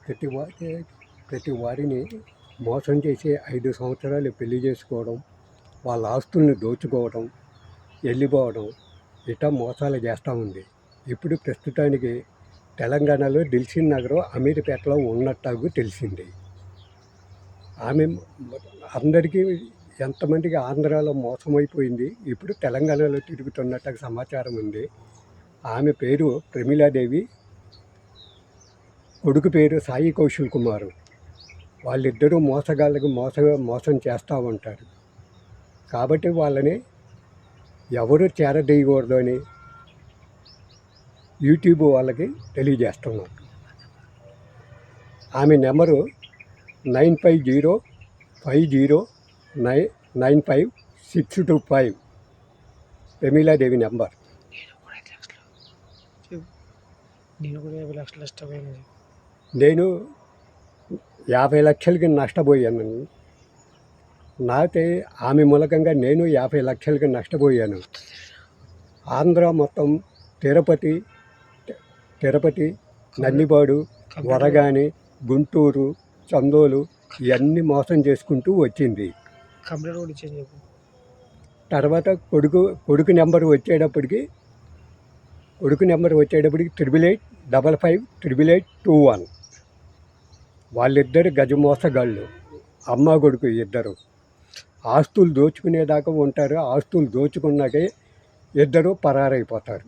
ప్రతి వారి ప్రతి వారిని మోసం చేసి 5 సంవత్సరాలు పెళ్లి చేసుకోవడం, వాళ్ళ ఆస్తుల్ని దోచుకోవడం, వెళ్ళిపోవడం ఇట్లా మోసాలు చేస్తూ ఉంది. ఇప్పుడు ప్రస్తుతానికి తెలంగాణలో దిల్సుఖ్ నగర్ అమీర్పేటలో ఉన్నట్టు తెలిసింది. ఆమె అందరికీ ఎంతమందికి ఆంధ్రాలో మోసమైపోయింది, ఇప్పుడు తెలంగాణలో తిరుగుతున్నట్టు సమాచారం ఉంది. ఆమె పేరు ప్రమీలాదేవి, కొడుకు పేరు సాయి కౌశల్ కుమారు. వాళ్ళిద్దరూ మోసగాళ్ళకి మోసం చేస్తూ ఉంటారు. కాబట్టి వాళ్ళని ఎవరు చేరదీయకూడదు అని యూట్యూబ్ వాళ్ళకి తెలియజేస్తున్నాం. ఆమె నెంబరు 9505099625 ప్రమీలాదేవి నెంబర్. నేను 50 లక్షలకి నష్టపోయాను. నాకే ఆమె మూలకంగా నేను 50 లక్షలకి నష్టపోయాను. ఆంధ్ర మొత్తం తిరుపతి, నందిపాడు, వరగాని, గుంటూరు, చందోలు ఇవన్నీ మోసం చేసుకుంటూ వచ్చింది. తర్వాత కొడుకు నెంబర్ వచ్చేటప్పటికి 88555521. వాళ్ళిద్దరు గజ మోసగాళ్ళు, అమ్మ కొడుకు ఇద్దరు. ఆస్తులు దోచుకునేదాకా ఉంటారు. ఆస్తులు దోచుకున్నాకే ఇద్దరు పరారైపోతారు.